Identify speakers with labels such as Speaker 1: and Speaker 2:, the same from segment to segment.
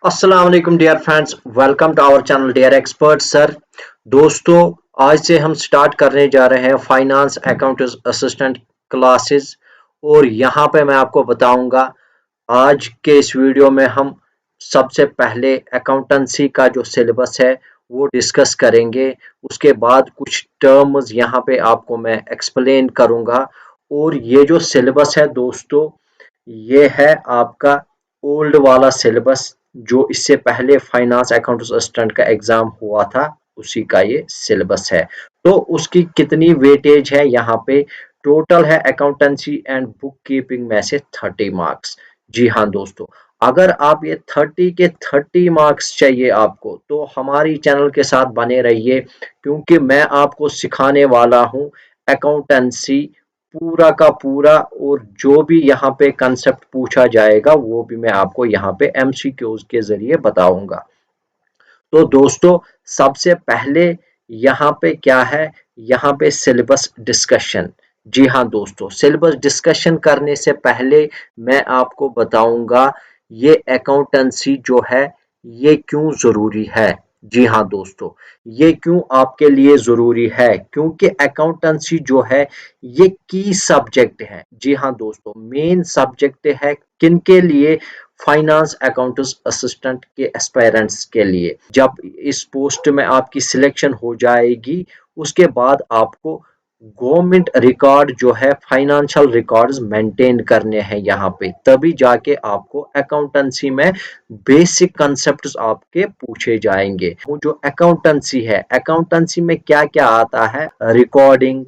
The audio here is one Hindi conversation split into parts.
Speaker 1: अस्सलाम वालेकुम dear friends, welcome to our channel dear expert sir. दोस्तों, आज से हम स्टार्ट करने जा रहे हैं फाइनेंस अकाउंट असिस्टेंट क्लासेस। और यहाँ पे मैं आपको बताऊंगा आज के इस वीडियो में हम सबसे पहले अकाउंटेंसी का जो सिलेबस है वो डिस्कस करेंगे। उसके बाद कुछ टर्म्स यहाँ पे आपको मैं एक्सप्लेन करूंगा। और ये जो सिलेबस है दोस्तों, ये है आपका ओल्ड वाला सिलेबस जो इससे पहले फाइनेंस अकाउंट असिस्टेंट का एग्जाम हुआ था, उसी का ये सिलेबस है। तो उसकी कितनी वेटेज है यहाँ पे? टोटल है अकाउंटेंसी एंड बुक कीपिंग में से 30 मार्क्स। जी हाँ दोस्तों, अगर आप ये 30 के 30 मार्क्स चाहिए आपको तो हमारी चैनल के साथ बने रहिए, क्योंकि मैं आपको सिखाने वाला हूँ अकाउंटेंसी पूरा का पूरा। और जो भी यहाँ पे कंसेप्ट पूछा जाएगा वो भी मैं आपको यहाँ पे एमसीक्यूज के जरिए बताऊंगा। तो दोस्तों, सबसे पहले यहाँ पे क्या है? यहाँ पे सिलेबस डिस्कशन। जी हाँ दोस्तों, सिलेबस डिस्कशन करने से पहले मैं आपको बताऊंगा ये अकाउंटेंसी जो है ये क्यों जरूरी है। जी हाँ दोस्तों, ये क्यों आपके लिए जरूरी है? क्योंकि अकाउंटेंसी जो है ये की सब्जेक्ट है। जी हाँ दोस्तों, मेन सब्जेक्ट है किनके लिए? फाइनेंस अकाउंट्स असिस्टेंट के एस्पायरेंट्स के लिए। जब इस पोस्ट में आपकी सिलेक्शन हो जाएगी, उसके बाद आपको गवर्नमेंट रिकॉर्ड जो है फाइनेंशियल रिकॉर्ड्स मेंटेन करने हैं यहाँ पे, तभी जाके आपको अकाउंटेंसी में बेसिक कंसेप्ट्स आपके पूछे जाएंगे। वो जो अकाउंटेंसी है, अकाउंटेंसी में क्या क्या आता है? Recording,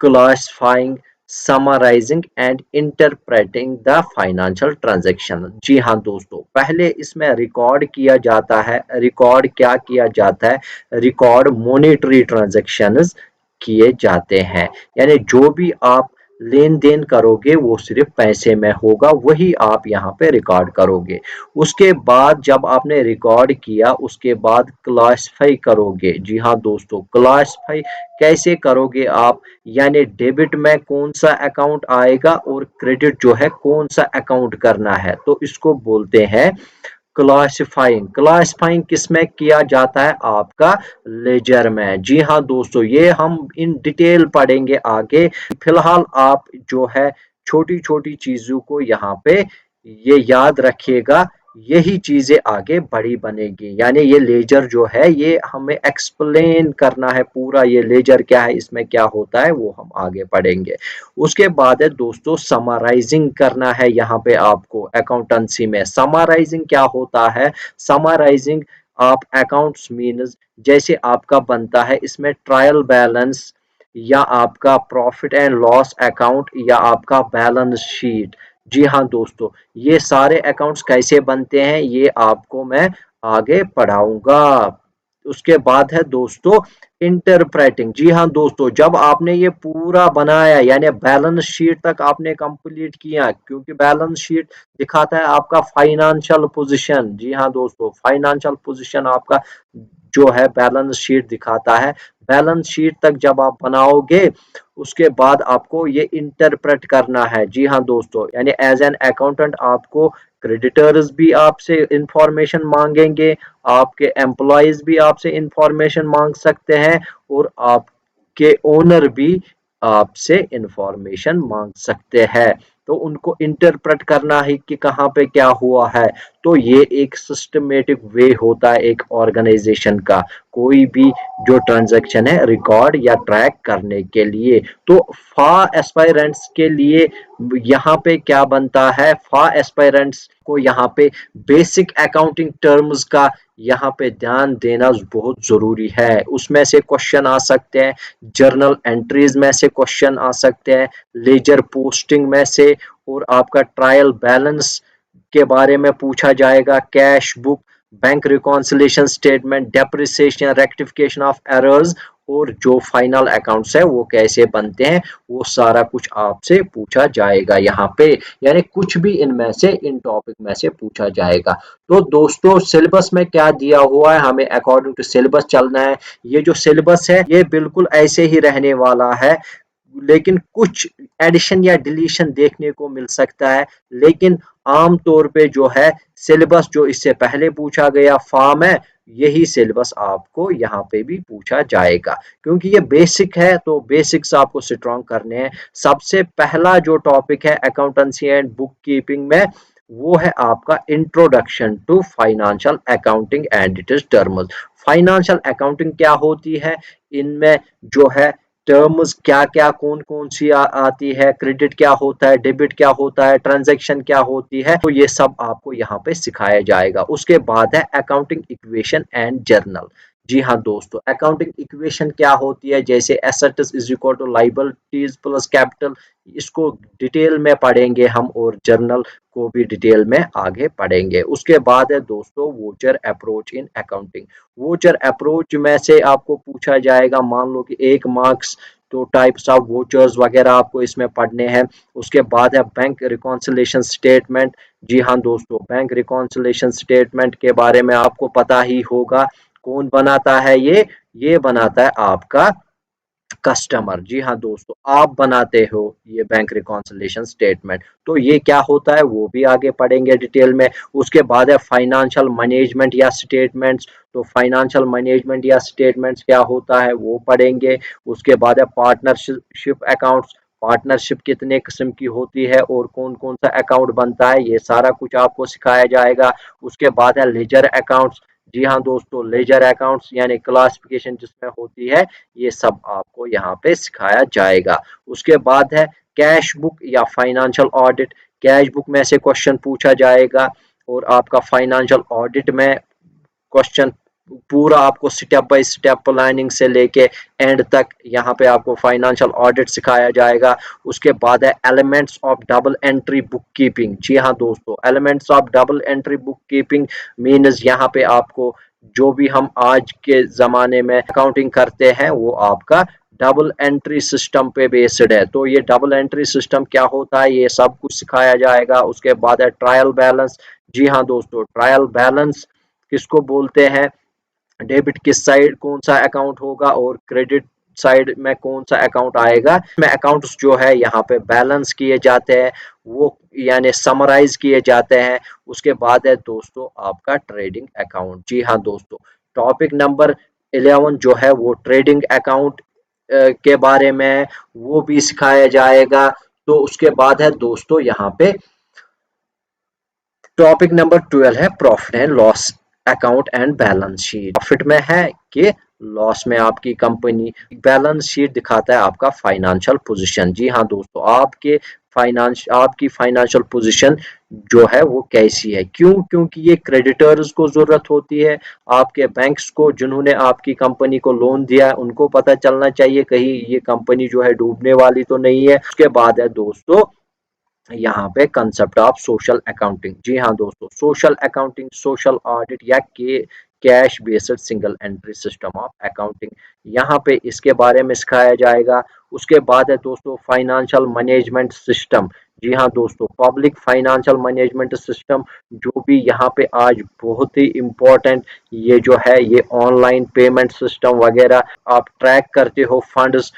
Speaker 1: classifying, summarising and interpreting the financial transaction. जी हाँ दोस्तों, पहले इसमें रिकॉर्ड किया जाता है। रिकॉर्ड क्या किया जाता है? रिकॉर्ड मॉनेटरी ट्रांजैक्शंस किए जाते हैं, यानी जो भी आप लेन देन करोगे वो सिर्फ पैसे में होगा, वही आप यहाँ पे रिकॉर्ड करोगे। उसके बाद जब आपने रिकॉर्ड किया, उसके बाद क्लासिफाई करोगे। जी हाँ दोस्तों, क्लासिफाई कैसे करोगे आप? यानी डेबिट में कौन सा अकाउंट आएगा और क्रेडिट जो है कौन सा अकाउंट करना है, तो इसको बोलते हैं क्लासिफाइंग। क्लासिफाइंग किस में किया जाता है? आपका लेजर में। जी हाँ दोस्तों, ये हम इन डिटेल पढ़ेंगे आगे। फिलहाल आप जो है छोटी छोटी चीजों को यहाँ पे ये याद रखिएगा, यही चीजें आगे बड़ी बनेगी। यानी ये लेजर जो है ये हमें एक्सप्लेन करना है पूरा, ये लेजर क्या है, इसमें क्या होता है, वो हम आगे पढ़ेंगे। उसके बाद है दोस्तों समराइजिंग करना है यहाँ पे आपको। अकाउंटेंसी में समराइजिंग क्या होता है? समराइजिंग आप अकाउंट्स मीन्स जैसे आपका बनता है इसमें ट्रायल बैलेंस, या आपका प्रॉफिट एंड लॉस अकाउंट, या आपका बैलेंस शीट। जी हाँ दोस्तों, ये सारे अकाउंट्स कैसे बनते हैं ये आपको मैं आगे पढ़ाऊंगा। उसके बाद है दोस्तों इंटरप्रेटिंग। जी हाँ दोस्तों, जब आपने ये पूरा बनाया यानी बैलेंस शीट तक आपने कंप्लीट किया, क्योंकि बैलेंस शीट दिखाता है आपका फाइनेंशियल पोजीशन। जी हाँ दोस्तों, फाइनेंशियल पोजीशन आपका जो है बैलेंस शीट दिखाता है। बैलेंस शीट तक जब आप बनाओगे, उसके बाद आपको ये इंटरप्रेट करना है। जी हाँ दोस्तों, यानी एज एन अकाउंटेंट आपको क्रेडिटर्स भी आपसे इंफॉर्मेशन मांगेंगे, आपके एम्प्लॉयज भी आपसे इंफॉर्मेशन मांग सकते हैं, और आपके ओनर भी आपसे इंफॉर्मेशन मांग सकते हैं। तो उनको इंटरप्रेट करना है कि कहाँ पे क्या हुआ है। तो ये एक सिस्टमेटिक वे होता है एक ऑर्गेनाइजेशन का, कोई भी जो ट्रांजैक्शन है रिकॉर्ड या ट्रैक करने के लिए। तो फा एस्पायरेंट्स के लिए यहाँ पे क्या बनता है? फा एस्पायरेंट्स को यहाँ पे बेसिक अकाउंटिंग टर्म्स का यहाँ पे ध्यान देना बहुत जरूरी है। उसमें से क्वेश्चन आ सकते हैं, जर्नल एंट्रीज में से क्वेश्चन आ सकते हैं, लेजर पोस्टिंग में से, और आपका ट्रायल बैलेंस के बारे में पूछा जाएगा, cash book, bank reconciliation statement, depreciation, rectification of errors, और जो फाइनल अकाउंट्स है वो कैसे बनते हैं, वो सारा कुछ आपसे पूछा जाएगा यहाँ पे। यानी कुछ भी इनमें से इन टॉपिक में से पूछा जाएगा। तो दोस्तों, सिलेबस में क्या दिया हुआ है, हमें अकॉर्डिंग टू सिलेबस चलना है। ये जो सिलेबस है ये बिल्कुल ऐसे ही रहने वाला है, लेकिन कुछ एडिशन या डिलीशन देखने को मिल सकता है। लेकिन आम तौर पे जो है सिलेबस जो इससे पहले पूछा गया फॉर्म है, यही सिलेबस आपको यहाँ पे भी पूछा जाएगा, क्योंकि ये बेसिक है तो बेसिक्स आपको स्ट्रॉन्ग करने हैं। सबसे पहला जो टॉपिक है अकाउंटेंसी एंड बुक कीपिंग में, वो है आपका introduction to financial accounting and its terms. Financial accounting क्या होती है, इनमें जो है टर्म्स क्या क्या कौन कौन सी आती है, क्रेडिट क्या होता है, डेबिट क्या होता है, ट्रांजैक्शन क्या होती है, तो ये सब आपको यहाँ पे सिखाया जाएगा। उसके बाद है अकाउंटिंग इक्वेशन एंड जर्नल। जी हाँ दोस्तों, अकाउंटिंग इक्वेशन क्या होती है, जैसे assets is equal to liabilities plus capital, इसको डिटेल में पढ़ेंगे हम, और जर्नल को भी डिटेल में आगे पढ़ेंगे। उसके बाद है दोस्तों voucher approach in accounting. Voucher approach में से आपको पूछा जाएगा, मान लो कि 1 मार्क्स, तो टाइप्स ऑफ वोचर्स वगैरह आपको इसमें पढ़ने हैं। उसके बाद है बैंक रिकॉन्सिलेशन स्टेटमेंट। जी हाँ दोस्तों, बैंक रिकॉन्सिलेशन स्टेटमेंट के बारे में आपको पता ही होगा, कौन बनाता है ये बनाता है आपका कस्टमर। जी हाँ दोस्तों, आप बनाते हो ये बैंक रिकॉन्सिलेशन स्टेटमेंट, तो ये क्या होता है वो भी आगे पढ़ेंगे डिटेल में। उसके बाद है फाइनेंशियल मैनेजमेंट या स्टेटमेंट्स, तो फाइनेंशियल मैनेजमेंट या स्टेटमेंट्स क्या होता है वो पढ़ेंगे। उसके बाद है पार्टनरशिप अकाउंट्स, पार्टनरशिप कितने किस्म की होती है और कौन कौन सा अकाउंट बनता है, ये सारा कुछ आपको सिखाया जाएगा। उसके बाद है लेजर अकाउंट्स। जी हाँ दोस्तों, लेजर अकाउंट्स यानी क्लासिफिकेशन जिसमें होती है, ये सब आपको यहाँ पे सिखाया जाएगा। उसके बाद है कैश बुक या फाइनेंशियल ऑडिट। कैश बुक में से क्वेश्चन पूछा जाएगा, और आपका फाइनेंशियल ऑडिट में क्वेश्चन पूरा आपको स्टेप बाय स्टेप प्लानिंग से लेके एंड तक यहाँ पे आपको फाइनेंशियल ऑडिट सिखाया जाएगा। उसके बाद है elements of double entry book keeping. जी हाँ दोस्तों, elements of double entry book keeping means यहाँ पे आपको जो भी हम आज के ज़माने में अकाउंटिंग करते हैं वो आपका डबल एंट्री सिस्टम पे बेस्ड है। तो ये डबल एंट्री सिस्टम क्या होता है ये सब कुछ सिखाया जाएगा। उसके बाद है ट्रायल बैलेंस। जी हाँ दोस्तों, ट्रायल बैलेंस किसको बोलते हैं, डेबिट किस साइड कौन सा अकाउंट होगा और क्रेडिट साइड में कौन सा अकाउंट आएगा। में अकाउंट्स जो है यहाँ पे बैलेंस किए जाते हैं, वो यानी समराइज किए जाते हैं। उसके बाद है दोस्तों आपका ट्रेडिंग अकाउंट। जी हाँ दोस्तों, टॉपिक नंबर 11 जो है वो ट्रेडिंग अकाउंट के बारे में, वो भी सिखाया जाएगा। तो उसके बाद है दोस्तों यहाँ पे टॉपिक नंबर 12 है profit and loss account and balance sheet. Profit में है कि लॉस में आपकी कंपनी, बैलेंस शीट दिखाता है आपका फाइनेंशियल पोजीशन। जी हाँ दोस्तों, आपकी फाइनेंशियल पोजीशन जो है वो कैसी है, क्यों, क्योंकि ये क्रेडिटर्स को जरूरत होती है, आपके बैंक्स को जिन्होंने आपकी कंपनी को लोन दिया है उनको पता चलना चाहिए कहीं ये कंपनी जो है डूबने वाली तो नहीं है। उसके बाद है दोस्तों यहाँ पे कंसेप्ट ऑफ सोशल अकाउंटिंग। जी हाँ दोस्तों, सोशल अकाउंटिंग, सोशल ऑडिट या cash based single entry system of accounting, यहाँ पे इसके बारे में सिखाया जाएगा। उसके बाद है दोस्तों फाइनेंशियल मैनेजमेंट सिस्टम। जी हाँ दोस्तों, पब्लिक फाइनेंशियल मैनेजमेंट सिस्टम, जो भी यहाँ पे आज बहुत ही इम्पोर्टेंट, ये जो है ये ऑनलाइन पेमेंट सिस्टम वगैरह, आप ट्रैक करते हो फंड्स,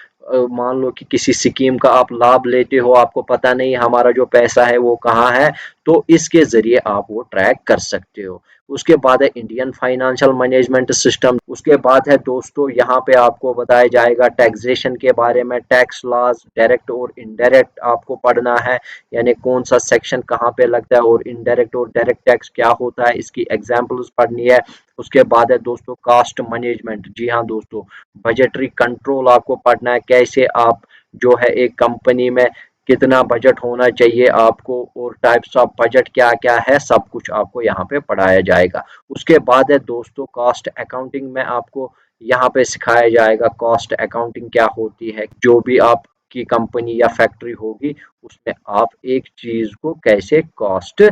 Speaker 1: मान लो कि किसी स्कीम का आप लाभ लेते हो, आपको पता नहीं हमारा जो पैसा है वो कहाँ है, तो इसके जरिए आप वो ट्रैक कर सकते हो। उसके बाद है इंडियन फाइनेंशियल मैनेजमेंट सिस्टम। उसके बाद है दोस्तों यहाँ पे आपको बताया जाएगा टैक्सेशन के बारे में, टैक्स लॉज डायरेक्ट और इनडायरेक्ट आपको पढ़ना है, यानी कौन सा सेक्शन कहाँ पे लगता है और इनडायरेक्ट और डायरेक्ट टैक्स क्या होता है, इसकी एग्जांपल्स पढ़नी है। उसके बाद है दोस्तों कास्ट मैनेजमेंट। जी हाँ दोस्तों, बजटरी कंट्रोल आपको पढ़ना है, कैसे आप जो है एक कंपनी में कितना बजट होना चाहिए आपको, और टाइप्स ऑफ बजट क्या क्या है, सब कुछ आपको यहाँ पे पढ़ाया जाएगा। उसके बाद है दोस्तों कॉस्ट अकाउंटिंग में आपको यहाँ पे सिखाया जाएगा कॉस्ट अकाउंटिंग क्या होती है, जो भी आपकी कंपनी या फैक्ट्री होगी उसमें आप एक चीज को कैसे कॉस्ट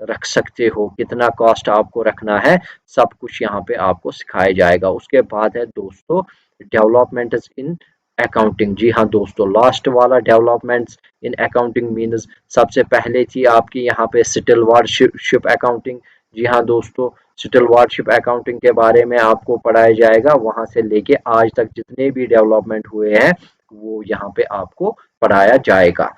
Speaker 1: रख सकते हो, कितना कॉस्ट आपको रखना है, सब कुछ यहाँ पे आपको सिखाया जाएगा। उसके बाद है दोस्तों डेवलपमेंट इन अकाउंटिंग। जी हाँ दोस्तों, लास्ट वाला डेवलपमेंट्स इन अकाउंटिंग मीन्स, सबसे पहले थी आपकी यहाँ पे स्टिलवार्डशिप अकाउंटिंग। जी हाँ दोस्तों, स्टिलवार्डशिप अकाउंटिंग के बारे में आपको पढ़ाया जाएगा, वहां से लेके आज तक जितने भी डेवलपमेंट हुए हैं वो यहाँ पे आपको पढ़ाया जाएगा।